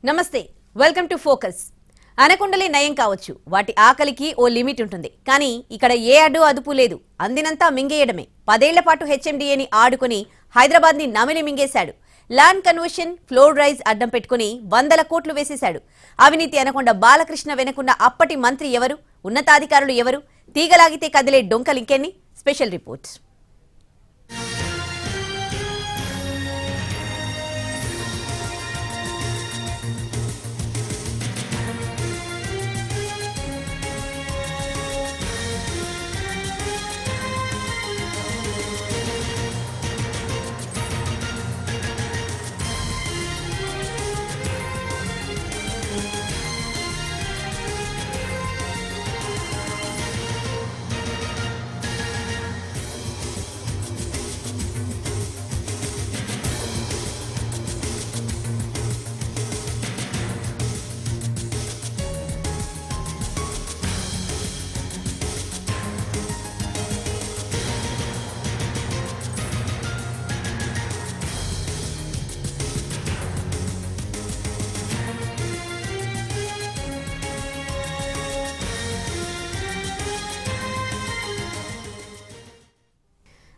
నమస్తే welcome to focus. అనకొండలే నయం కావచ్చు, వాటి ఆకలికి ఓ లిమిట్ ఉంటుంది. కానీ ఇక్కడ ఏ అదుపు లేదు, అందినంతా మింగేయడమే. 10 ఏళ్ల పాటు హెచ్ఎండిఏని ఆడుకొని హైదరాబాద్ ని నమిలి మింగేశాడు. ల్యాండ్ కన్వర్షన్, ఫ్లోర్ రైజ్ అడ్డం పెట్టుకుని 100 కోట్లు వేసేశాడు. అవినీతి అనకొండ బాలకృష్ణ వెనుకున్న అప్పటి మంత్రి ఎవరు, ఉన్నతాధికారులు ఎవరు, తీగలాగితే కదిలే డొంకలింకెన్ని? Special report.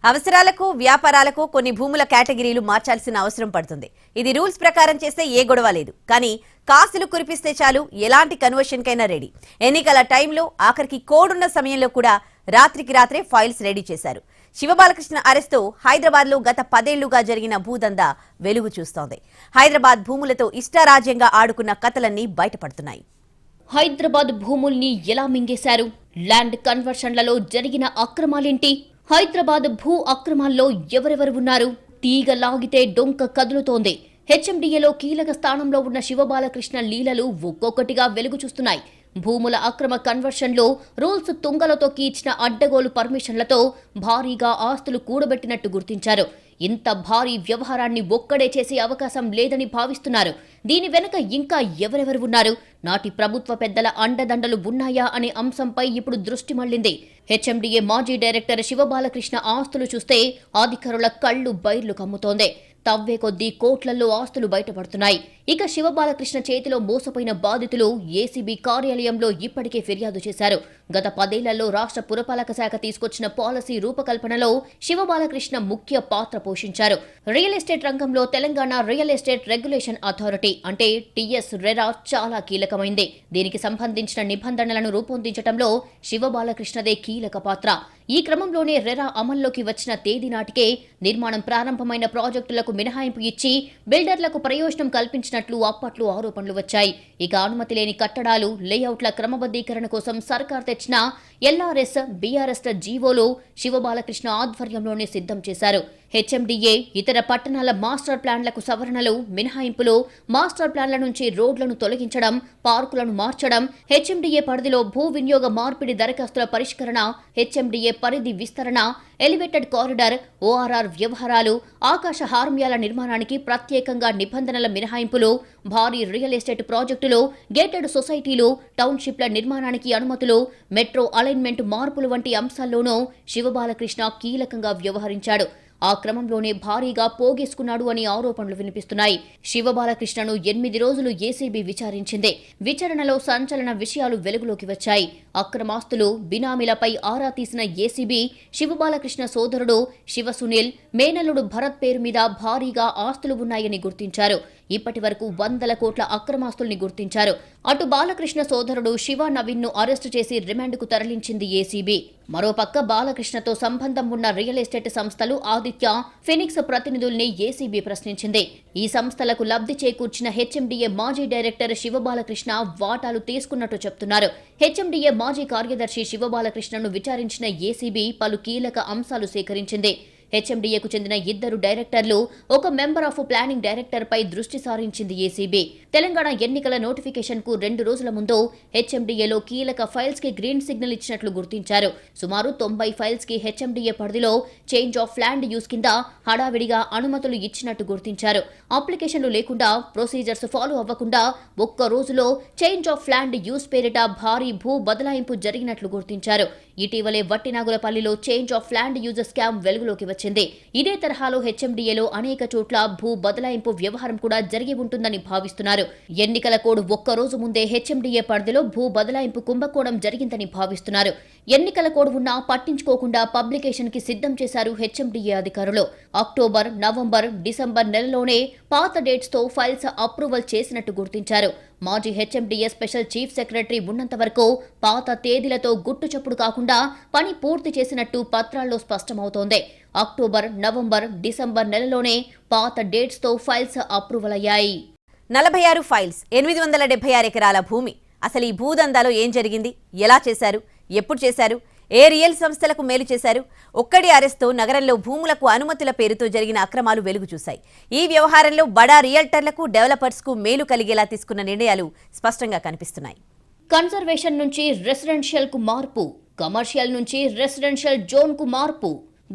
అవసరాలకు, వ్యాపారాలకు కొన్ని భూముల కేటగిరీలు మార్చాల్సిన అవసరం పడుతుంది. ఇది రూల్స్ ప్రకారం చేస్తే ఏ గొడవ లేదు. కానీ కాసులు కురిపిస్తే చాలు, ఎలాంటి కన్వర్షన్ కైనా రెడీ. ఎన్నికల టైంలో, ఆఖరికి కోడున్న సమయంలో కూడా రాత్రికి రాత్రే ఫైల్స్ రెడీ చేశారు. శివబాలకృష్ణ అరెస్ట్తో హైదరాబాద్ లో గత 10 ఏళ్లుగా జరిగిన భూదందా వెలుగు చూస్తోంది. హైదరాబాద్ భూములతో ఇష్టారాజ్యంగా ఆడుకున్న కథలన్నీ బయటపడుతున్నాయి. హైదరాబాద్ భూముల్ని ఎలా మింగేశారు? ల్యాండ్ కన్వర్షన్లలో జరిగిన అక్రమాలేంటి? హైదరాబాద్ భూ అక్రమాల్లో ఎవరెవరు ఉన్నారు? తీగ లాగితే డొంక కదులుతోంది. హెచ్ఎండిఏలో కీలక స్థానంలో ఉన్న శివబాలకృష్ణ లీలలు ఒక్కొక్కటిగా వెలుగు చూస్తున్నాయి. భూముల అక్రమ కన్వర్షన్లో రూల్స్ తుంగలతో కీర్చిన అడ్డగోలు పర్మిషన్లతో భారీగా ఆస్తులు కూడబెట్టినట్టు గుర్తించారు. ఇంత భారీ వ్యవహారాన్ని ఒక్కడే చేసే అవకాశం లేదని భావిస్తున్నారు. దీని వెనుక ఇంకా ఎవరెవరు ఉన్నారు? నాటి ప్రభుత్వ పెద్దల అండదండలు ఉన్నాయా అనే అంశంపై ఇప్పుడు దృష్టి మళ్లింది. హెచ్ఎండిఏ మాజీ డైరెక్టర్ శివబాలకృష్ణ ఆస్తులు చూస్తే అధికారుల కళ్లు బైర్లు కమ్ముతోంది. తవ్వే కొద్దీ కోట్లల్లో ఆస్తులు బయటపడుతున్నాయి. ఇక శివబాలకృష్ణ చేతిలో మోసపోయిన బాధితులు ఏసీబీ కార్యాలయంలో ఇప్పటికే ఫిర్యాదు చేశారు. గత 10 ఏళ్లలో రాష్ట్ర పురపాలక శాఖ తీసుకొచ్చిన పాలసీ రూపకల్పనలో శివబాలకృష్ణ ముఖ్య పాత్ర పోషించారు. రియల్ ఎస్టేట్ రంగంలో Telangana real estate regulation authority అంటే టీఎస్ రెరా చాలా కీలకమైంది. దీనికి సంబంధించిన నిబంధనలను రూపొందించడంలో శివబాలకృష్ణదే కీలక పాత్ర. ఈ క్రమంలోనే రెరా అమల్లోకి వచ్చిన తేదీ నాటికే నిర్మాణం ప్రారంభమైన ప్రాజెక్టులకు మినహాయింపు ఇచ్చి బిల్డర్లకు ప్రయోజనం కల్పించినట్లు అప్పట్లో ఆరోపణలు వచ్చాయి. ఇక అనుమతి లేని కట్టడాలు, లేఅవుట్ల క్రమబద్ధీకరణ కోసం సర్కార్ తెచ్చిన ఎల్ఆర్ఎస్, బీఆర్ఎస్ జీవోలు శివబాలకృష్ణ ఆధ్వర్యంలోనే సిద్ధం చేశారు. హెచ్ఎండిఏ ఇతర పట్టణాల మాస్టర్ ప్లాన్లకు సవరణలు, మినహాయింపులు, మాస్టర్ ప్లాన్ల నుంచి రోడ్లను తొలగించడం, పార్కులను మార్చడం, హెచ్ఎండిఏ పరిధిలో భూ వినియోగ మార్పిడి దరఖాస్తుల పరిష్కరణ, హెచ్ఎండిఏ పరిధి విస్తరణ, ఎలివేటెడ్ కారిడార్, ఓఆర్ఆర్ వ్యవహారాలు, ఆకాశ హార్మ్యాల నిర్మాణానికి ప్రత్యేకంగా నిబంధనల మినహాయింపులు, భారీ రియల్ ఎస్టేట్ ప్రాజెక్టులు, గేటెడ్ సొసైటీలు, టౌన్షిప్ల నిర్మాణానికి అనుమతులు, మెట్రో అలైన్మెంట్ మార్పులు వంటి అంశాల్లోనూ శివబాలకృష్ణ కీలకంగా వ్యవహరించాడు. ఆ క్రమంలోనే భారీగా పోగేసుకున్నాడు అని ఆరోపణలు వినిపిస్తున్నాయి. శివబాలకృష్ణను 8 రోజులు ఏసీబీ విచారించింది. విచారణలో సంచలన విషయాలు వెలుగులోకి వచ్చాయి. అక్రమాస్తులు, బినామీలపై ఆరా తీసిన ఏసీబీ శివబాలకృష్ణ సోదరుడు శివసునీల్, మేనల్లుడు భరత్ పేరు మీద భారీగా ఆస్తులు ఉన్నాయని గుర్తించారు. ఇప్పటి వరకు 100 కోట్ల అక్రమాస్తుల్ని గుర్తించారు. అటు బాలకృష్ణ సోదరుడు శివ నవీన్ ను అరెస్టు చేసి రిమాండ్కు తరలించింది ఏసీబీ. మరోపక్క బాలకృష్ణతో సంబంధం ఉన్న రియల్ ఎస్టేట్ సంస్థలు ఆదిత్య, ఫినిక్స్ ప్రతినిధుల్ని ఏసీబీ ప్రశ్నించింది. ఈ సంస్థలకు లబ్ధి చేకూర్చిన హెచ్ఎండిఏ మాజీ డైరెక్టర్ శివబాలకృష్ణ వాటాలు తీసుకున్నట్టు చెప్తున్నారు. హెచ్ఎండిఏ మాజీ కార్యదర్శి శివబాలకృష్ణను విచారించిన ఏసీబీ పలు కీలక అంశాలు సేకరించింది. హెచ్ఎండిఏకు చెందిన 2 డైరెక్టర్లు, ఒక మెంబర్ ఆఫ్ ప్లానింగ్ డైరెక్టర్ పై దృష్టి సారించింది ఏసీబీ. తెలంగాణ ఎన్నికల నోటిఫికేషన్ కు 2 రోజుల ముందు హెచ్ఎండిఏలో కీలక ఫైల్స్ కి గ్రీన్ సిగ్నల్ ఇచ్చినట్లు గుర్తించారు. సుమారు 90 ఫైల్స్ కి హెచ్ఎండిఏ పరిధిలో చేంజ్ ఆఫ్ ల్యాండ్ యూస్ కింద హడావిడిగా అనుమతులు ఇచ్చినట్టు గుర్తించారు. అప్లికేషన్లు లేకుండా, ప్రొసీజర్స్ ఫాలో అవ్వకుండా ఒక్క రోజులో చేంజ్ ఆఫ్ ల్యాండ్ యూస్ పేరిట భారీ భూ బదలాయింపు జరిగినట్లు గుర్తించారు. ఇటీవలే వట్టినాగులపల్లిలో change of land use scam వెలుగులోకి వచ్చింది. ఇదే తరహాలో హెచ్ఎండిఏలో అనేక చోట్ల భూ బదలాయింపు వ్యవహారం కూడా జరిగి ఉంటుందని భావిస్తున్నారు. ఎన్నికల కోడ్ ఒక్కరోజు ముందే హెచ్ఎండిఏ పరిధిలో భూ బదలాయింపు కుంభకోణం జరిగిందని భావిస్తున్నారు. ఎన్నికల కోడ్ ఉన్నా పట్టించుకోకుండా పబ్లికేషన్ కి సిద్ధం చేశారు హెచ్ఎండిఏ అధికారులు. అక్టోబర్, నవంబర్, డిసెంబర్ నెలలోనే పాత డేట్స్ తో ఫైల్స్ అప్రూవల్ చేసినట్టు గుర్తించారు. మాజీ హెచ్ఎండిఏ స్పెషల్ చీఫ్ సెక్రటరీ ఉన్నంత వరకు పాత తేదీలతో గుట్టు చప్పుడు కాకుండా పని పూర్తి చేసినట్టు పత్రాల్లో స్పష్టమవుతోంది. అక్టోబర్, నవంబర్, డిసెంబర్ నెలలోనే పాత డేట్స్ తో ఫైల్స్ అప్రూవల్ అయ్యాయి. 46 ఫైల్స్, 876 ఎకరాల భూమి. అసలు ఈ భూదందాలో ఏం జరిగింది, ఎలా చేశారు, ఎప్పుడు చేశారు, ఏ రియల్ సంస్థలకు మేలు చేశారు? ఒక్కడి అరెస్ట్తో నగరంలో భూములకు అనుమతుల పేరుతో జరిగిన అక్రమాలు వెలుగు చూశాయి. ఈ వ్యవహారంలో బడా రియల్టర్లకు, డెవలపర్స్కు మేలు కలిగేలా తీసుకున్న నిర్ణయాలు స్పష్టంగా కనిపిస్తున్నాయి. కన్జర్వేషన్ నుంచి రెసిడెన్షియల్ కు మార్పు, కమర్షియల్ నుంచి రెసిడెన్షియల్ జోన్ కు మార్పు.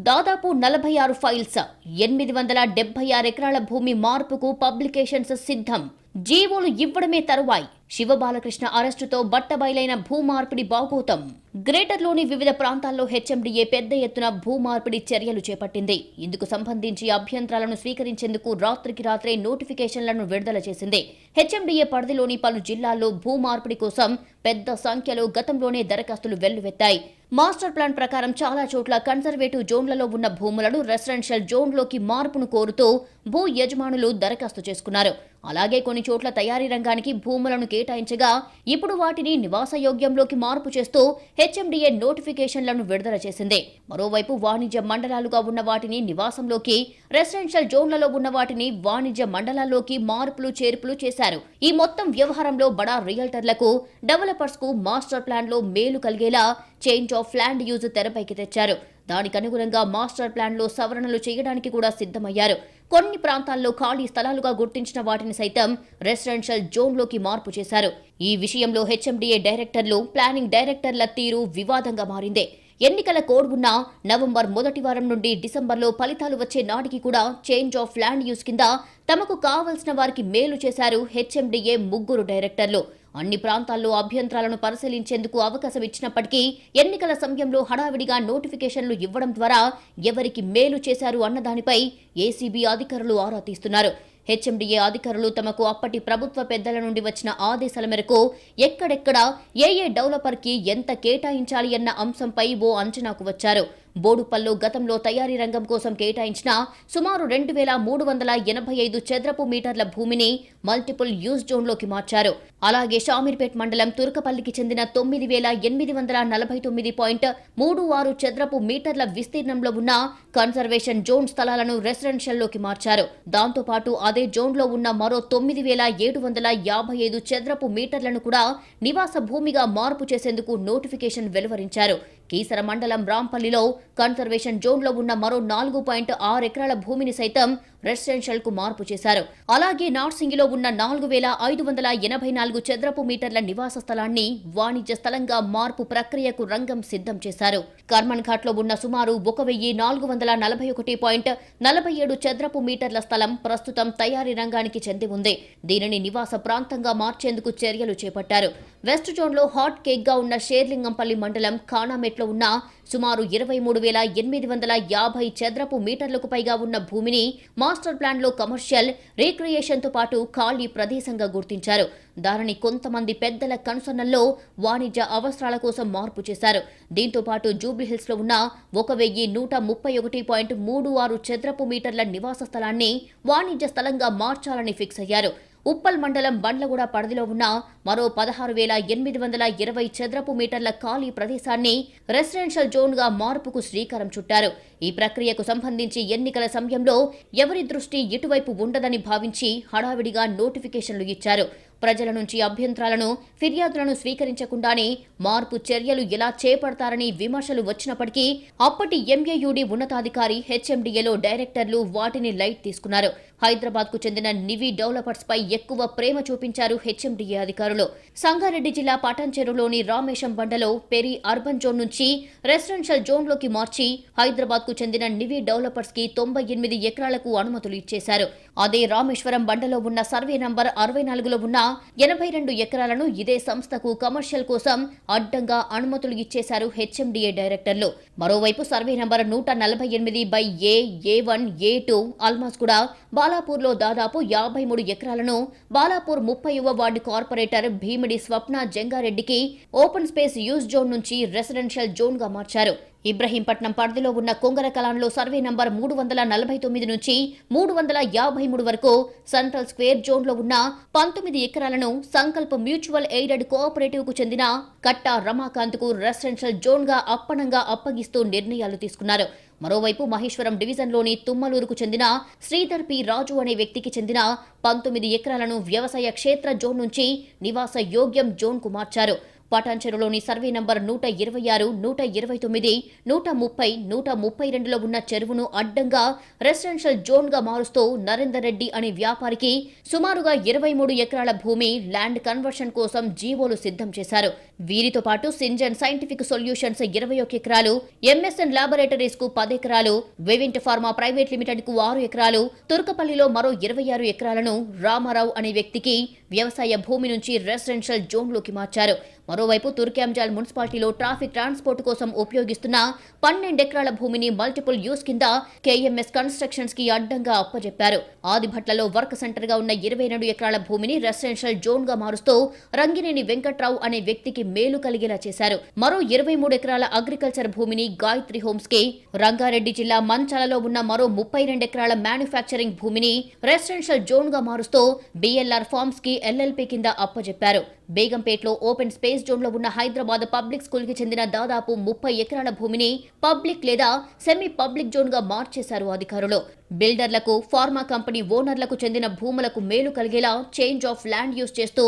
దాదాపు 46 ఫైల్స్, 876 ఎకరాల భూమి మార్పుకు పబ్లికేషన్స్ సిద్ధం. జీవోలు ఇవ్వడమే తరువాయి. శివబాలకృష్ణ అరెస్టుతో బట్టబయలైన భూమార్పిడి బాగోతం. గ్రేటర్లోని వివిధ ప్రాంతాల్లో హెచ్ఎండిఏ పెద్ద ఎత్తున భూమార్పిడి చర్యలు చేపట్టింది. ఇందుకు సంబంధించి అభ్యంతరాలను స్వీకరించేందుకు రాత్రికి రాత్రే నోటిఫికేషన్లను విడుదల చేసింది. హెచ్ఎండిఏ పరిధిలోని పలు జిల్లాల్లో భూమార్పిడి కోసం పెద్ద సంఖ్యలో గతంలోనే దరఖాస్తులు వెల్లువెత్తాయి. మాస్టర్ ప్లాన్ ప్రకారం చాలా చోట్ల కన్జర్వేటివ్ జోన్లలో ఉన్న భూములను రెసిడెన్షియల్ జోన్లోకి మార్పును కోరుతూ భూ యజమానులు దరఖాస్తు చేసుకున్నారు. అలాగే కొన్ని చోట్ల తయారీ రంగానికి భూములను కేటాయించగా ఇప్పుడు వాటిని నివాసయోగ్యంలోకి మార్పు చేస్తూ హెచ్ఎండిఏ నోటిఫికేషన్లను విడుదల చేసింది. మరోవైపు వాణిజ్య మండలాలుగా ఉన్న వాటిని నివాసంలోకి, రెసిడెన్షియల్ జోన్లలో ఉన్న వాటిని వాణిజ్య మండలాల్లోకి మార్పులు చేర్పులు చేశారు. ఈ మొత్తం వ్యవహారంలో బడా రియల్టర్లకు, డెవలపర్స్ కు మాస్టర్ ప్లాన్ లో మేలు కలిగేలా చేంజ్ ఆఫ్ ల్యాండ్ యూజ్ తెరపైకి తెచ్చారు. దానికనుగుణంగా మాస్టర్ ప్లాన్ లో సవరణలు చేయడానికి కూడా సిద్ధమయ్యారు. కొన్ని ప్రాంతాల్లో ఖాళీ స్థలాలుగా గుర్తించిన వాటిని సైతం రెసిడెన్షియల్ జోన్లోకి మార్పు చేశారు. ఈ విషయంలో హెచ్ఎండిఏ డైరెక్టర్లు, ప్లానింగ్ డైరెక్టర్ల తీరు వివాదంగా మారింది. ఎన్నికల కోడ్ ఉన్న నవంబర్ మొదటి వారం నుండి డిసెంబర్లో ఫలితాలు వచ్చే నాటికి కూడా చేంజ్ ఆఫ్ ల్యాండ్ యూజ్ కింద తమకు కావలసిన వారికి మేలు చేశారు హెచ్ఎండిఏ ముగ్గురు డైరెక్టర్లు. అన్ని ప్రాంతాల్లో అభ్యంతరాలను పరిశీలించేందుకు అవకాశం ఇచ్చినప్పటికీ ఎన్నికల సమయంలో హడావిడిగా నోటిఫికేషన్లు ఇవ్వడం ద్వారా ఎవరికి మేలు చేశారు అన్నదానిపై ఏసీబీ అధికారులు ఆరా తీస్తున్నారు. హెచ్ఎండిఏ అధికారులు తమకు అప్పటి ప్రభుత్వ పెద్దల నుండి వచ్చిన ఆదేశాల మేరకు ఎక్కడెక్కడ ఏ డెవలపర్కి ఎంత కేటాయించాలి అన్న అంశంపై ఓ అంచనాకు వచ్చారు. బోడుపల్లో గతంలో తయారీ రంగం కోసం కేటాయించిన సుమారు 2385 చదరపు మీటర్ల భూమిని మల్టిపుల్ యూజ్ జోన్లోకి మార్చారు. అలాగే షామీర్పేట్ మండలం తుర్కపల్లికి చెందిన 9849.36 చదరపు మీటర్ల విస్తీర్ణంలో ఉన్న కన్జర్వేషన్ జోన్ స్థలాలను రెసిడెన్షియల్లోకి మార్చారు. దాంతోపాటు అదే జోన్లో ఉన్న మరో 9755 చదరపు మీటర్లను కూడా నివాస భూమిగా మార్పు చేసేందుకు నోటిఫికేషన్ వెలువరించారు. కీసర మండలం రాంపల్లిలో కన్జర్వేషన్ జోన్లో ఉన్న మరో 4.6 ఎకరాల భూమిని సైతం రెసిడెన్షియల్ కు మార్పు చేశారు. అలాగే నార్సింగిలో ఉన్న 4584 చదరపు మీటర్ల నివాస స్థలాన్ని వాణిజ్య స్థలంగా మార్పు ప్రక్రియకు రంగం సిద్ధం చేశారు. కర్మన్ ఘాట్ లో ఉన్న సుమారు 1441.47 చదరపు మీటర్ల స్థలం ప్రస్తుతం తయారీ రంగానికి చెంది ఉంది. దీనిని నివాస ప్రాంతంగా మార్చేందుకు చర్యలు చేపట్టారు. వెస్ట్ జోన్ లో హాట్ కేక్ గా ఉన్న షేర్లింగంపల్లి మండలం ఖానామెట్లో ఉన్న సుమారు 23,850 చదరపు మీటర్లకు పైగా ఉన్న భూమిని మాస్టర్ ప్లాన్ లో కమర్షియల్, రీక్రియేషన్ తో పాటు ఖాళీ ప్రదేశంగా గుర్తించారు. దానిని కొంతమంది పెద్దల కనుసన్నల్లో వాణిజ్య అవసరాల కోసం మార్పు చేశారు. దీంతో పాటు జూబ్లీహిల్స్ లో ఉన్న 1131.36 చదరపు మీటర్ల నివాస స్థలాన్ని వాణిజ్య స్థలంగా మార్చాలని ఫిక్స్ అయ్యారు. ఉప్పల్ మండలం బండ్లగూడ పరిధిలో ఉన్న మరో 16,820 చదరపు మీటర్ల ఖాళీ ప్రదేశాన్ని రెసిడెన్షియల్ జోన్ గా మార్పుకు శ్రీకారం చుట్టారు. ఈ ప్రక్రియకు సంబంధించి ఎన్నికల సమయంలో ఎవరి దృష్టి ఇటువైపు ఉండదని భావించి హడావిడిగా నోటిఫికేషన్లు ఇచ్చారు. ప్రజల నుంచి అభ్యంతరాలను, ఫిర్యాదులను స్వీకరించకుండానే మార్పు చర్యలు ఎలా చేపడతారని విమర్శలు వచ్చినప్పటికీ అప్పటి ఎంఏయుడి ఉన్నతాధికారి హెచ్ఎండిఏలో డైరెక్టర్లు వాటిని లైట్ తీసుకున్నారు. హైదరాబాద్ కు చెందిన నివి డెవలపర్స్ పై ఎక్కువ ప్రేమ చూపించారు హెచ్ఎండిఏ అధికారులు. సంగారెడ్డి జిల్లా పటాన్చెరులోని రామేశం బండలో పెరి అర్బన్ జోన్ నుంచి రెసిడెన్షియల్ జోన్లోకి మార్చి హైదరాబాద్ కు చెందిన నివి డెవలపర్స్ కి 98 ఎకరాలకు అనుమతులు ఇచ్చేశారు. అదే రామేశ్వరం బండలో ఉన్న సర్వే నంబర్ 64లో ఉన్న 82 ఎకరాలను ఇదే సంస్థకు కమర్షియల్ కోసం అడ్డంగా అనుమతులు ఇచ్చేశారు హెచ్ఎండిఏ డైరెక్టర్లు. మరోవైపు survey number 148/A1 A2 Almasguda బాలాపూర్లో దాదాపు 53 ఎకరాలను బాలాపూర్ 30వ వార్డు కార్పొరేటర్ భీమిడి స్వప్న జంగారెడ్డికి ఓపెన్ స్పేస్ యూజ్ జోన్ నుంచి రెసిడెన్షియల్ జోన్ గా మార్చారు. ఇబ్రహీంపట్నం పరిధిలో ఉన్న కొంగరకలాన్లో సర్వే నంబర్ 349 నుంచి 353 వరకు సెంట్రల్ స్క్వేర్ జోన్లో ఉన్న 19 ఎకరాలను సంకల్ప్ మ్యూచువల్ ఎయిడెడ్ కోఆపరేటివ్ కు చెందిన కట్టా రమాకాంత్ కు రెసిడెన్షియల్ జోన్ గా అప్పనంగా అప్పగిస్తూ నిర్ణయాలు తీసుకున్నారు. మరోవైపు మహేశ్వరం డివిజన్లోని తుమ్మలూరుకు చెందిన శ్రీధర్ పి రాజు అనే వ్యక్తికి చెందిన 19 ఎకరాలను వ్యవసాయ క్షేత్ర జోన్ నుంచి నివాస యోగ్యం జోన్ కు మార్చారు. పటాన్చెరులోని సర్వే నంబర్ 126, 129, 130, 132లో ఉన్న చెరువును అడ్డంగా రెసిడెన్షియల్ జోన్ గా మారుస్తూ నరేందర్ రెడ్డి అనే వ్యాపారికి సుమారుగా 23 ఎకరాల భూమి ల్యాండ్ కన్వర్షన్ కోసం జీవోలు సిద్ధం చేశారు. వీరితో పాటు సింజన్ సైంటిఫిక్ సొల్యూషన్స్ 21 ఎకరాలు, ఎంఎస్ఎన్ ల్యాబొరేటరీస్ కు 10 ఎకరాలు, వెవింట్ ఫార్మా ప్రైవేట్ లిమిటెడ్ కు 6 ఎకరాలు, తుర్కపల్లిలో మరో 26 ఎకరాలను రామారావు అనే వ్యక్తికి వ్యవసాయ భూమి నుంచి రెసిడెన్షియల్ జోన్లోకి మార్చారు. మరోవైపు తుర్క్యాంజాల్ మున్సిపాలిటీలో ట్రాఫిక్ ట్రాన్స్పోర్ట్ కోసం ఉపయోగిస్తున్న 12 ఎకరాల భూమిని మల్టిపుల్ యూస్ కింద కేఎంఎస్ కన్స్ట్రక్షన్స్ కి అడ్డంగా అప్పజెప్పారు. ఆదిభట్లలో వర్క్ సెంటర్ గా ఉన్న 22 ఎకరాల భూమిని రెసిడెన్షియల్ జోన్ గా మారుస్తూ రంగినేని వెంకట్రావు అనే వ్యక్తికి మేలు కలిగేలా చేశారు. మరో 23 ఎకరాల అగ్రికల్చర్ భూమిని గాయత్రి హోమ్స్ కి, రంగారెడ్డి జిల్లా మంచాలలో ఉన్న మరో 32 ఎకరాల మ్యానుఫ్యాక్చరింగ్ భూమిని రెసిడెన్షియల్ జోన్ గా మారుస్తూ బిఎల్ఆర్ ఫార్మ్స్ కి ఎల్ఎల్పీ కింద అప్పజెప్పారు. బేగంపేటలో ఓపెన్ స్పేస్ జోన్ లో ఉన్న హైదరాబాద్ పబ్లిక్ స్కూల్ కి చెందిన దాదాపు 30 ఎకరాల భూమిని పబ్లిక్ లేదా సెమీ పబ్లిక్ జోన్ గా మార్చేశారు అధికారులు. బిల్డర్లకు, ఫార్మా కంపెనీ ఓనర్లకు చెందిన భూములకు మేలు కలిగేలా చేంజ్ ఆఫ్ ల్యాండ్ యూజ్ చేస్తూ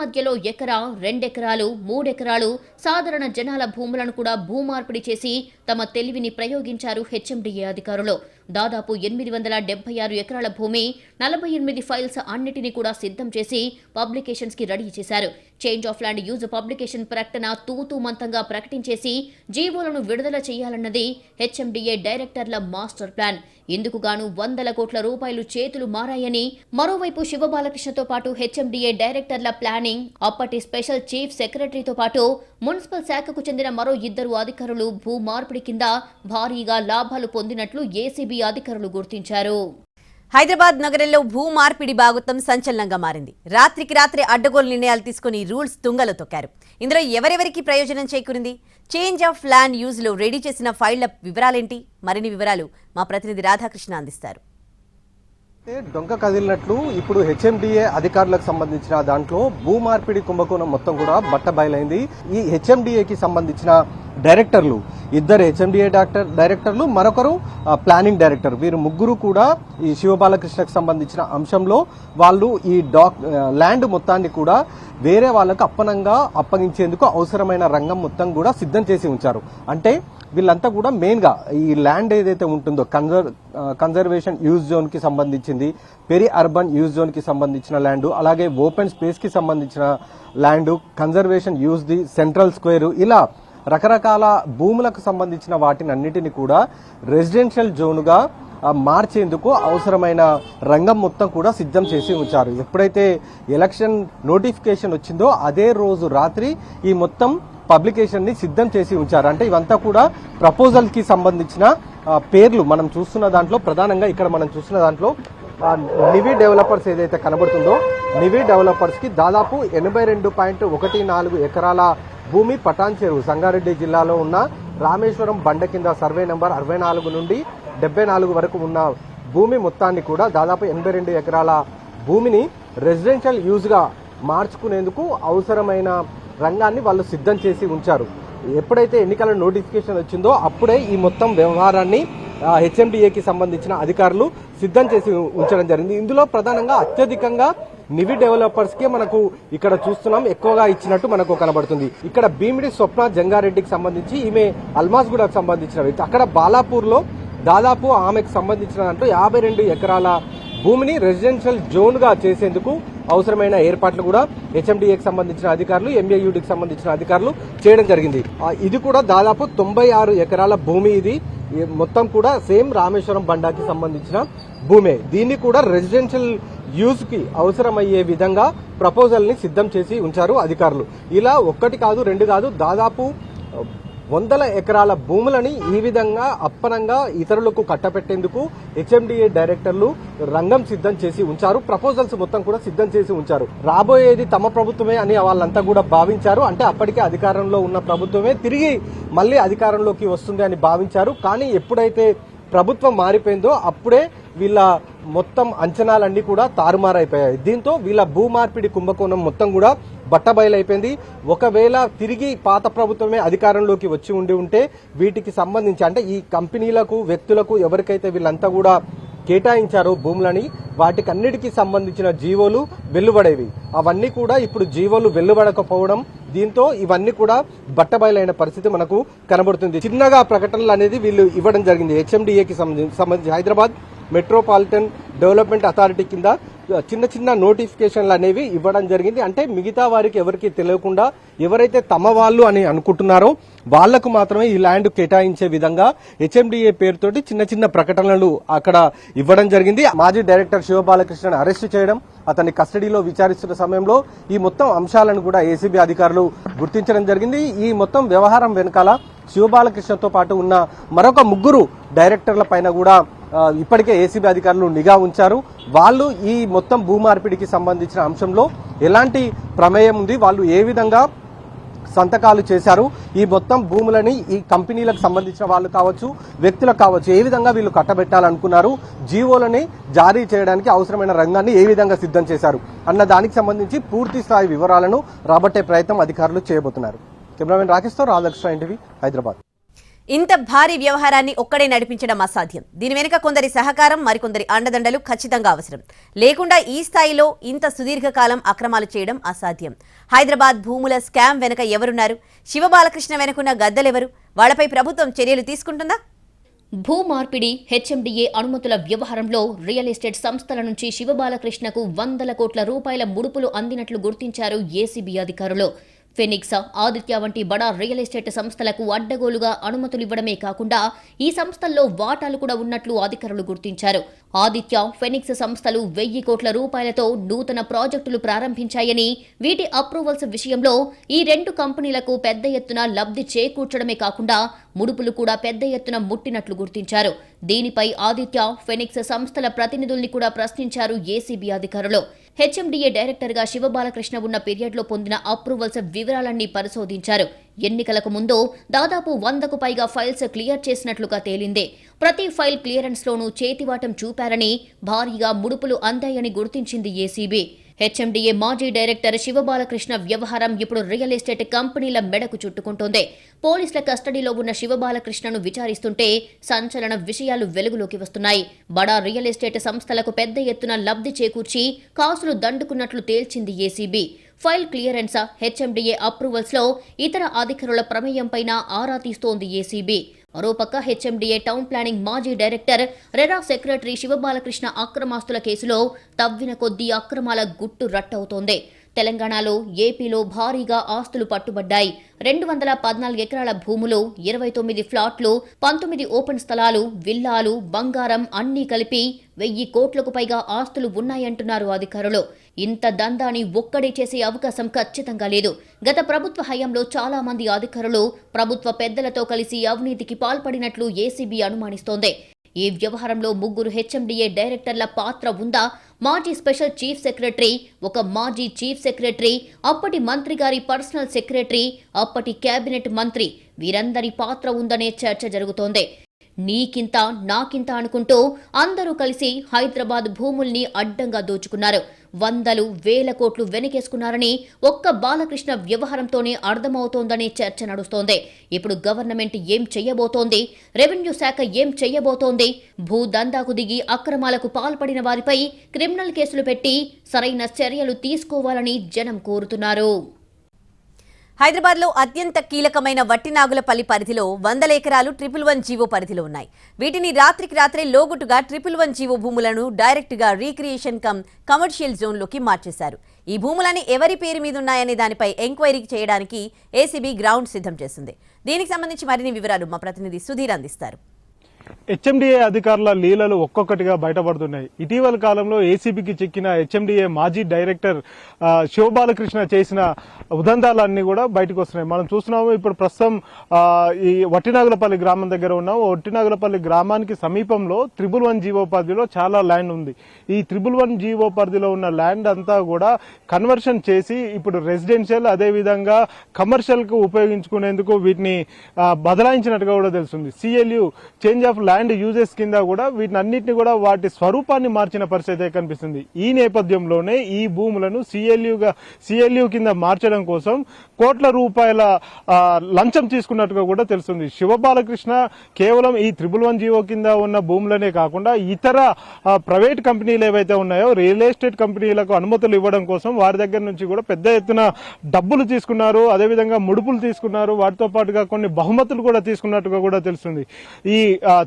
మధ్యలో ఎకరా, 2 ఎకరాలు, 3 ఎకరాలు సాధారణ జనాల భూములను కూడా భూమార్పిడి చేసి తమ తెలివిని ప్రయోగించారు హెచ్ఎండిఏ అధికారులు. దాదాపు 876 ఎకరాల భూమి, 48 ఫైల్స్ అన్నిటినీ కూడా సిద్ధం చేసి పబ్లికేషన్స్ కి రెడీ చేశారు. Change of land use publication ప్రకటన తూతూ మంతంగా ప్రకటించేసి జీవోలను విడుదల చేయాలన్నది హెచ్ఎండిఏ డైరెక్టర్ల మాస్టర్ ప్లాన్. ఇందుకు గాను 100 కోట్ల రూపాయలు చేతులు మారాయని, మరోవైపు శివబాలకృష్ణతో పాటు హెచ్ఎండిఏ డైరెక్టర్ల ప్లానింగ్, అప్పటి స్పెషల్ చీఫ్ సెక్రటరీతో పాటు మున్సిపల్ శాఖకు చెందిన మరో 2 అధికారులు భూ మార్పిడి కింద భారీగా లాభాలు పొందినట్లు ఏసీబీ అధికారులు గుర్తించారు. హైదరాబాద్ నగరంలో భూ మార్పిడి భాగోతం సంచలనంగా మారింది. రాత్రికి రాత్రి అడ్డగోలు నిర్ణయాలు తీసుకుని రూల్స్ తుంగలో తొక్కారు. ఇందులో ఎవరెవరికి ప్రయోజనం చేకూరింది? చేంజ్ ఆఫ్ ల్యాండ్ యూజ్ లో రెడీ చేసిన ఫైళ్ల వివరాలేంటి? మరిన్ని వివరాలు మా ప్రతినిధి రాధాకృష్ణ అందిస్తారు. డొంక కదిలినట్లు ఇప్పుడు హెచ్ఎండిఏ అధికారులకు సంబంధించిన దాంట్లో భూ మార్పిడి కుంభకోణం మొత్తం కూడా బట్టబయలైంది. ఈ హెచ్ఎండిఏకి సంబంధించిన డైరెక్టర్లు, 2 హెచ్ఎండిఏ డైరెక్టర్లు, మరొకరు ప్లానింగ్ డైరెక్టర్, వీరు ముగ్గురు కూడా ఈ శివబాలకృష్ణకు సంబంధించిన అంశంలో వాళ్ళు ఈ ల్యాండ్ మొత్తాన్ని కూడా వేరే వాళ్ళకు అప్పనంగా అప్పగించేందుకు అవసరమైన రంగం మొత్తం కూడా సిద్ధం చేసి ఉంచారు. అంటే వీళ్ళంతా కూడా మెయిన్ గా ఈ ల్యాండ్ ఏదైతే ఉంటుందో కన్జర్వేషన్ యూజ్ జోన్ కి సంబంధించింది, పెరి అర్బన్ యూజ్ జోన్ కి సంబంధించిన ల్యాండ్, అలాగే ఓపెన్ స్పేస్ కి సంబంధించిన land, conservation use the central square, ఇలా రకరకాల భూములకు సంబంధించిన వాటిని అన్నిటిని కూడా రెసిడెన్షియల్ జోన్గా మార్చేందుకు అవసరమైన రంగం మొత్తం కూడా సిద్ధం చేసి ఉంచారు. ఎప్పుడైతే ఎలక్షన్ నోటిఫికేషన్ వచ్చిందో అదే రోజు రాత్రి ఈ మొత్తం పబ్లికేషన్ ని సిద్ధం చేసి ఉంచారు. అంటే ఇవంతా కూడా ప్రపోజల్ కి సంబంధించిన పేర్లు మనం చూస్తున్న దాంట్లో, ప్రధానంగా ఇక్కడ మనం చూస్తున్న దాంట్లో నివి డెవలపర్స్ ఏదైతే కనబడుతుందో, నివి డెవలపర్స్ కి దాదాపు 82.14 ఎకరాల భూమి పటాన్ చెరువు, సంగారెడ్డి జిల్లాలో ఉన్న రామేశ్వరం బండ కింద సర్వే నెంబర్ 64 నుండి 74 వరకు ఉన్న భూమి మొత్తాన్ని కూడా దాదాపు 82 ఎకరాల భూమిని రెసిడెన్షియల్ యూజ్ గా మార్చుకునేందుకు అవసరమైన రంగాన్ని వాళ్ళు సిద్ధం చేసి ఉంచారు. ఎప్పుడైతే ఎన్నికల నోటిఫికేషన్ వచ్చిందో అప్పుడే ఈ మొత్తం వ్యవహారాన్ని హెచ్ఎండిఏకి సంబంధించిన అధికారులు సిద్ధం చేసి ఉంచడం జరిగింది. ఇందులో ప్రధానంగా అత్యధికంగా నివి డెవలపర్స్ కే మనకు ఇక్కడ చూస్తున్నాం ఎక్కువగా ఇచ్చినట్టు మనకు కనబడుతుంది. ఇక్కడ భీమిడి స్వప్న జంగారెడ్డికి సంబంధించి, ఈమె అల్మాస్గూడకు సంబంధించిన వ్యక్తి. అక్కడ బాలాపూర్ లో దాదాపు ఆమెకు సంబంధించిన దాంట్లో 52 ఎకరాల భూమిని రెసిడెన్షియల్ జోన్ గా చేసేందుకు అవసరమైన ఏర్పాట్లు కూడా హెచ్ఎండిఏకి సంబంధించిన అధికారులు, ఎంఏయుడికి సంబంధించిన అధికారులు చేయడం జరిగింది. ఇది కూడా దాదాపు 96 ఎకరాల భూమి. ఇది మొత్తం కూడా సేమ్ రామేశ్వరం బండాకి సంబంధించిన భూమే. దీన్ని కూడా రెసిడెన్షియల్ యూజ్ కి అవసరమయ్యే విధంగా ప్రపోజల్ ని సిద్ధం చేసి ఉంచారు అధికారులు. ఇలా ఒక్కటి కాదు, రెండు కాదు, దాదాపు 100 ఎకరాల భూములని ఈ విధంగా అప్పనంగా ఇతరులకు కట్టపెట్టేందుకు హెచ్ఎండిఏ డైరెక్టర్లు రంగం సిద్ధం చేసి ఉంచారు. ప్రపోజల్స్ మొత్తం కూడా సిద్ధం చేసి ఉంచారు. రాబోయేది తమ ప్రభుత్వమే అని వాళ్ళంతా కూడా భావించారు. అంటే అప్పటికే అధికారంలో ఉన్న ప్రభుత్వమే తిరిగి మళ్ళీ అధికారంలోకి వస్తుంది అని భావించారు. కానీ ఎప్పుడైతే ప్రభుత్వం మారిపోయిందో అప్పుడే వీళ్ళ మొత్తం అంచనాలన్నీ కూడా తారుమారైపోయాయి. దీంతో వీళ్ళ భూమార్పిడి కుంభకోణం మొత్తం కూడా బట్టబయలైపోయింది. ఒకవేళ తిరిగి పాత ప్రభుత్వమే అధికారంలోకి వచ్చి ఉంటే వీటికి సంబంధించి అంటే ఈ కంపెనీలకు, వ్యక్తులకు ఎవరికైతే వీళ్ళంతా కూడా కేటాయించారో భూములని, వాటికి అన్నిటికీ సంబంధించిన జీవోలు వెల్లువడేవి. అవన్నీ కూడా ఇప్పుడు జీవోలు వెల్లువడకపోవడం, దీంతో ఇవన్నీ కూడా బట్టబయలైన పరిస్థితి మనకు కనబడుతుంది. చిన్నగా ప్రకటనలు అనేది వీళ్ళు ఇవ్వడం జరిగింది. హెచ్ఎండిఏకి సంబంధించి హైదరాబాద్ మెట్రోపాలిటన్ డెవలప్మెంట్ అథారిటీ కింద చిన్న చిన్న నోటిఫికేషన్లు అనేవి ఇవ్వడం జరిగింది. అంటే మిగతా వారికి ఎవరికి తెలియకుండా ఎవరైతే తమ వాళ్ళు అని అనుకుంటున్నారో వాళ్లకు మాత్రమే ఈ ల్యాండ్ కేటాయించే విధంగా హెచ్ఎండిఏ పేరుతోటి చిన్న చిన్న ప్రకటనలు అక్కడ ఇవ్వడం జరిగింది. మాజీ డైరెక్టర్ శివబాలకృష్ణను అరెస్టు చేయడం, అతన్ని కస్టడీలో విచారిస్తున్న సమయంలో ఈ మొత్తం అంశాలను కూడా ఏసీబీ అధికారులు గుర్తించడం జరిగింది. ఈ మొత్తం వ్యవహారం వెనకాల శివబాలకృష్ణతో పాటు ఉన్న మరొక 3 డైరెక్టర్ల పైన కూడా ఇప్పటికే ఏసీబీ అధికారులు నిఘా ఉంచారు. వాళ్ళు ఈ మొత్తం భూమార్పిడికి సంబంధించిన అంశంలో ఎలాంటి ప్రమేయం ఉంది, వాళ్ళు ఏ విధంగా సంతకాలు చేశారు, ఈ మొత్తం భూములని ఈ కంపెనీలకు సంబంధించిన వాళ్ళు కావచ్చు, వ్యక్తులకు కావచ్చు, ఏ విధంగా వీళ్ళు కట్టబెట్టాలనుకున్నారు, జీవోలని జారీ చేయడానికి అవసరమైన రంగాన్ని ఏ విధంగా సిద్ధం చేశారు అన్న దానికి సంబంధించి పూర్తి స్థాయి వివరాలను రాబట్టే ప్రయత్నం అధికారులు చేయబోతున్నారు. కెమెరామెన్ రాకేష్తో రాధాకృష్ణ, ఎన్టీవీ, హైదరాబాద్. ఇంత భారీ వ్యవహారాన్ని ఒక్కడే నడిపించడం అసాధ్యం. దీని వెనుక కొందరి సహకారం, మరికొందరి అండదండలు ఖచ్చితంగా అవసరం. లేకుండా ఈ స్థాయిలో ఇంత సుదీర్ఘకాలం అక్రమాలు చేయడం అసాధ్యం. హైదరాబాద్ భూముల స్కామ్ వెనుక ఎవరున్నారు? శివబాలకృష్ణ వెనుకున్న గద్దలెవరు? వాళ్లపై ప్రభుత్వం చర్యలు తీసుకుంటుందా? భూ మార్పిడి, హెచ్ఎండిఏ అనుమతుల వ్యవహారంలో రియల్ ఎస్టేట్ సంస్థల నుంచి శివబాలకృష్ణకు 100 కోట్ల రూపాయల ముడుపులు అందినట్లు గుర్తించారు ఏసీబీ అధికారులు. ఫెనిక్స్, ఆదిత్య వంటి బడా రియల్ ఎస్టేట్ సంస్థలకు అడ్డగోలుగా అనుమతులు ఇవ్వడమే కాకుండా ఈ సంస్థల్లో వాటాలు కూడా ఉన్నట్లు అధికారులు గుర్తించారు. ఆదిత్య, ఫెనిక్స్ సంస్థలు 1000 కోట్ల రూపాయలతో నూతన ప్రాజెక్టులు ప్రారంభించాయని, వీటి అప్రూవల్స్ విషయంలో ఈ 2 కంపెనీలకు పెద్ద ఎత్తున లబ్ధి చేకూర్చడమే కాకుండా ముడుపులు కూడా పెద్ద ఎత్తున ముట్టినట్లు గుర్తించారు. దీనిపై ఆదిత్య, ఫెనిక్స్ సంస్థల ప్రతినిధుల్ని కూడా ప్రశ్నించారు ఏసీబీ అధికారులు. హెచ్ఎండిఏ డైరెక్టర్గా శివబాలకృష్ణ ఉన్న పీరియడ్లో పొందిన అప్రూవల్స్ వివరాలన్నీ పరిశోధించారు. ఎన్నికలకు ముందు దాదాపు 100కు పైగా ఫైల్స్ క్లియర్ చేసినట్లుగా తేలింది. ప్రతి ఫైల్ క్లియరెన్స్లోనూ చేతివాటం చూపారని, భారీగా ముడుపులు అందాయని గుర్తించింది ఏసీబీ. హెచ్ఎండిఏ మాజీ డైరెక్టర్ శివబాలకృష్ణ వ్యవహారం ఇప్పుడు రియల్ ఎస్టేట్ కంపెనీల మెడకు చుట్టుకుంటోంది. పోలీసుల కస్టడీలో ఉన్న శివబాలకృష్ణను విచారిస్తుంటే సంచలన విషయాలు వెలుగులోకి వస్తున్నాయి. బడా రియల్ ఎస్టేట్ సంస్థలకు పెద్ద ఎత్తున లబ్ధి చేకూర్చి కాసులు దండుకున్నట్లు తేల్చింది ACB. File clearance, HMDA approvals లో ఇతర అధికారుల ప్రమేయంపైన ఆరా తీస్తోంది ఏసీబీ. మరోపక్క హెచ్ఎండిఏ టౌన్ ప్లానింగ్ మాజీ డైరెక్టర్, రెరా సెక్రటరీ శివబాలకృష్ణ అక్రమాస్తుల కేసులో తవ్విన కొద్దీ అక్రమాల గుట్టు రట్టవుతోంది. తెలంగాణలో, ఏపీలో భారీగా ఆస్తులు పట్టుబడ్డాయి. 214 ఎకరాల భూములు, 29 ఫ్లాట్లు, 19 ఓపెన్ స్థలాలు, విల్లాలు, బంగారం అన్నీ కలిపి 1000 కోట్లకు పైగా ఆస్తులు ఉన్నాయంటున్నారు అధికారులు. ఇంత దందాని ఒక్కడే చేసే అవకాశం ఖచ్చితంగా లేదు. గత ప్రభుత్వ హయాంలో చాలా మంది అధికారులు ప్రభుత్వ పెద్దలతో కలిసి అవినీతికి పాల్పడినట్లు ఏసీబీ అనుమానిస్తోంది. ఈ వ్యవహారంలో 3 హెచ్ఎండిఏ డైరెక్టర్ల పాత్ర ఉందా? మాజీ స్పెషల్ చీఫ్ సెక్రటరీ, ఒక మాజీ చీఫ్ సెక్రటరీ, అప్పటి మంత్రి గారి పర్సనల్ సెక్రటరీ, అప్పటి కేబినెట్ మంత్రి, వీరందరి పాత్ర ఉందనే చర్చ జరుగుతోంది. నీకింత నాకింత అనుకుంటూ అందరూ కలిసి హైదరాబాద్ భూముల్ని అడ్డంగా దోచుకున్నారు. 100,000 కోట్లు వెనకేసుకున్నారని ఒక్క బాలకృష్ణ వ్యవహారంతోనే అర్థమవుతోందనే చర్చ నడుస్తోంది. ఇప్పుడు గవర్నమెంట్ ఏం చెయ్యబోతోంది? రెవెన్యూ శాఖ ఏం చెయ్యబోతోంది? భూదందాకు దిగి అక్రమాలకు పాల్పడిన వారిపై క్రిమినల్ కేసులు పెట్టి సరైన చర్యలు తీసుకోవాలని జనం కోరుతున్నారు. హైదరాబాద్లో అత్యంత కీలకమైన వట్టినాగులపల్లి పరిధిలో 100 ఎకరాలు 111 జీవో పరిధిలో ఉన్నాయి. వీటిని రాత్రికి రాత్రే లోగుట్టుగా 111 జీవో భూములను డైరెక్ట్గా రీక్రియేషన్ కమర్షియల్ జోన్లోకి మార్చేశారు. ఈ భూములని ఎవరి పేరు మీద ఉన్నాయనే దానిపై ఎంక్వైరీ చేయడానికి ఏసీబీ గ్రౌండ్ సిద్ధం చేస్తుంది. దీనికి సంబంధించి మరిన్ని వివరాలు మా ప్రతినిధి సుధీర్ అందిస్తారు. హెచ్ఎండిఏ అధికారుల లీలలు ఒక్కొక్కటిగా బయటపడుతున్నాయి. ఇటీవల కాలంలో ఏసీబీకి చిక్కిన హెచ్ఎండిఏ మాజీ డైరెక్టర్ శివబాలకృష్ణ చేసిన ఉదంతాలన్నీ కూడా బయటకు వస్తున్నాయి. మనం చూస్తున్నాము ఇప్పుడు ప్రస్తుతం ఈ వట్టినాగులపల్లి గ్రామం దగ్గర ఉన్నాం. వట్టినాగులపల్లి గ్రామానికి సమీపంలో 111 జీవో పరిధిలో చాలా ల్యాండ్ ఉంది. ఈ 111 జీవో పరిధిలో ఉన్న ల్యాండ్ అంతా కూడా కన్వర్షన్ చేసి ఇప్పుడు రెసిడెన్షియల్ అదేవిధంగా కమర్షియల్ కు ఉపయోగించుకునేందుకు వీటిని బదలాయించినట్టుగా కూడా తెలుస్తుంది. సిఎల్యు చేంజ్ ఆఫ్ ల్యాండ్ యూజెస్ కింద కూడా వీటిని అన్నింటినీ కూడా వాటి స్వరూపాన్ని మార్చిన పరిస్థితి కనిపిస్తుంది. ఈ నేపథ్యంలోనే ఈ భూములను సిఎల్యు కింద మార్చడం కోసం కోట్ల రూపాయల లంచం తీసుకున్నట్టుగా కూడా తెలుస్తుంది. శివబాలకృష్ణ కేవలం ఈ 111 జీవో కింద ఉన్న భూములనే కాకుండా ఇతర ప్రైవేట్ కంపెనీలు ఏవైతే ఉన్నాయో రియల్ ఎస్టేట్ కంపెనీలకు అనుమతులు ఇవ్వడం కోసం వారి దగ్గర నుంచి కూడా పెద్ద ఎత్తున డబ్బులు తీసుకున్నారు, అదేవిధంగా ముడుపులు తీసుకున్నారు, వాటితో పాటుగా కొన్ని బహుమతులు కూడా తీసుకున్నట్టుగా కూడా తెలుస్తుంది. ఈ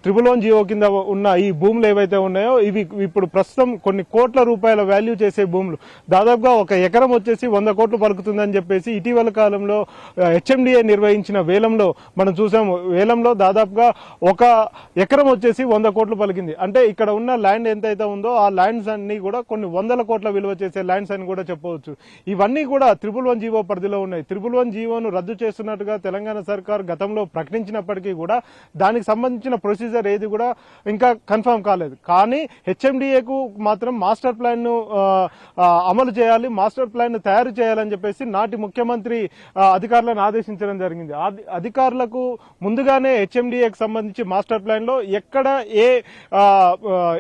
111 జీవో కింద ఉన్న ఈ భూములు ఏవైతే ఉన్నాయో ఇవి ఇప్పుడు ప్రస్తుతం కొన్ని కోట్ల రూపాయల వాల్యూ చేసే భూములు. దాదాపుగా ఒక ఎకరం వచ్చేసి 100 కోట్లు పలుకుతుందని చెప్పేసి ఇటీవల కాలంలో హెచ్ఎండిఏ నిర్వహించిన వేలంలో మనం చూసాము. వేలంలో దాదాపుగా ఒక ఎకరం వచ్చేసి 100 కోట్లు పలికింది. అంటే ఇక్కడ ఉన్న ల్యాండ్ ఎంతైతే ఉందో ఆ ల్యాండ్స్ అన్ని కూడా కొన్ని 100 కోట్ల విలువ చేసే ల్యాండ్స్ అని కూడా చెప్పవచ్చు. ఇవన్నీ కూడా 111 జీవో పరిధిలో ఉన్నాయి. 111 జీవోను రద్దు చేస్తున్నట్టుగా తెలంగాణ సర్కార్ గతంలో ప్రకటించినప్పటికీ కూడా దానికి సంబంధించిన ప్రొసీజర్ ఏది కూడా ఇంకా కన్ఫర్మ్ కాలేదు. కానీ హెచ్ఎండిఏకు మాత్రం మాస్టర్ ప్లాన్ ను అమలు చేయాలి, మాస్టర్ ప్లాన్ ను తయారు చేయాలని చెప్పేసి నాటి ముఖ్యమంత్రి అధికారులను ఆదేశించడం జరిగింది. అధికారులకు ముందుగానే హెచ్ఎండిఏకి సంబంధించి మాస్టర్ ప్లాన్ లో ఎక్కడ ఏ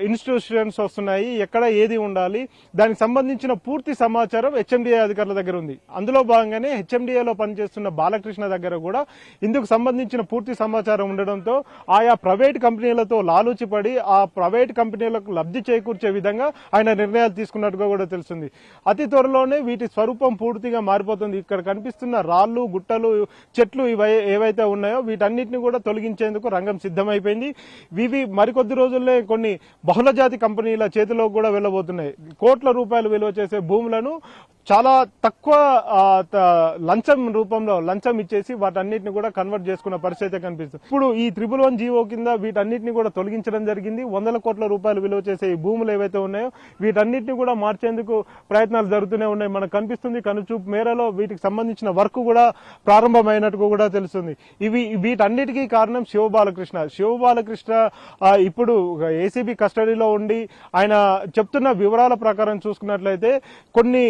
ఇన్స్టిట్యూషన్స్ వస్తున్నాయి, ఎక్కడ ఏది ఉండాలి, దానికి సంబంధించిన పూర్తి సమాచారం హెచ్ఎండిఏ అధికారుల దగ్గర ఉంది. అందులో భాగంగానే హెచ్ఎండిఏలో పనిచేస్తున్న బాలకృష్ణ దగ్గర కూడా ఇందుకు సంబంధించిన పూర్తి సమాచారం ఉండడంతో ఆయా ప్రైవేట్ కంపెనీలతో లాలూచిపడి ఆ ప్రైవేట్ కంపెనీలకు లబ్ధి చేకూర్చే విధంగా ఆయన నిర్ణయాలు తీసుకున్నట్టుగా కూడా తెలుస్తుంది. అతి త్వరలోనే వీటి స్వరూపం పూర్తిగా మారిపోతుంది. ఇక్కడ కనిపిస్తున్న రాళ్లు, గుట్టలు, చెట్లు ఏవైతే ఉన్నాయో వీటన్నిటిని కూడా తొలగించేందుకు రంగం సిద్ధమైపోయింది. ఇవి మరికొద్ది రోజుల్లో కొన్ని బహుళజాతి కంపెనీల చేతిలోకి కూడా వెళ్లబోతున్నాయి. కోట్ల రూపాయలు విలువ చేసే భూములను చాలా తక్కువ లంచం రూపంలో లంచం ఇచ్చేసి వాటన్నిటిని కూడా కన్వర్ట్ చేసుకున్న పరిస్థితి కనిపిస్తుంది. ఇప్పుడు ఈ 111 జీవో కింద వీటన్నిటిని కూడా తొలగించడం జరిగింది. 100 కోట్ల రూపాయలు విలువ చేసే ఈ భూములు ఏవైతే ఉన్నాయో వీటన్నిటిని కూడా మార్చేందుకు ప్రయత్నాలు జరుగుతూనే ఉన్నాయి. మనకు కనిపిస్తుంది కనుచూపు మేరలో వీటికి సంబంధించిన వర్క్ కూడా ప్రారంభమైనట్టు కూడా తెలుస్తుంది. వీటన్నిటికీ కారణం శివబాలకృష్ణ ఇప్పుడు ఏసీబీ కస్టడీలో ఉండి ఆయన చెప్తున్న వివరాల ప్రకారం చూసుకున్నట్లయితే కొన్ని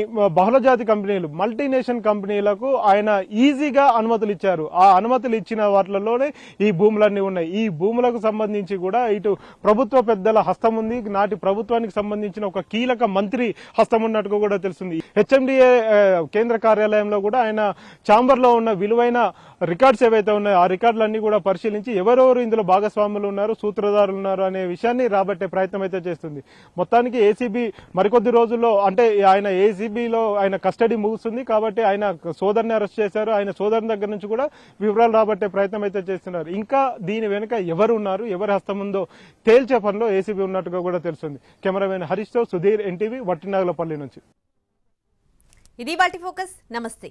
బహుళజాతి కంపెనీలు, మల్టీనేషనల్ కంపెనీలకు ఆయన ఈజీగా అనుమతులు ఇచ్చారు. ఆ అనుమతులు ఇచ్చిన వాటిలోనే ఈ భూములన్నీ ఉన్నాయి. ఈ భూములకు సంబంధించి కూడా ఇటు ప్రభుత్వ పెద్దల హస్తం ఉంది, నాటి ప్రభుత్వానికి సంబంధించిన ఒక కీలక మంత్రి హస్తం ఉన్నట్టుగా కూడా తెలుస్తుంది. హెచ్ఎండిఏ కేంద్ర కార్యాలయంలో కూడా ఆయన ఛాంబర్ లో ఉన్న విలువైన రికార్డ్స్ ఏవైతే ఉన్నాయో ఆ రికార్డులన్నీ కూడా పరిశీలించి ఎవరెవరు ఇందులో భాగస్వాములు ఉన్నారు, సూత్రధారులు ఉన్నారు అనే విషయాన్ని రాబట్టే ప్రయత్నం అయితే చేస్తుంది. మొత్తానికి ఏసీబీ మరికొద్ది రోజుల్లో, అంటే ఆయన ఏసీబీలో ఆయన కస్టడీ ముగుస్తుంది కాబట్టి ఆయన సోదరుని అరెస్ట్ చేశారు. ఆయన సోదరుని దగ్గర నుంచి కూడా వివరాలు రాబట్టే ప్రయత్నం అయితే చేస్తున్నారు. ఇంకా దీని వెనుక ఎవరు ఉన్నారు, ఎవరి హస్తం ఉందో తేల్చే పనిలో ఏసీబీ ఉన్నట్టుగా కూడా తెలుస్తుంది. కెమెరామెన్ హరీష్ తో సుధీర్, ఎన్టీవీ, వట్టినాగులపల్లి నుంచి. ఇది వాటి ఫోకస్. నమస్తే.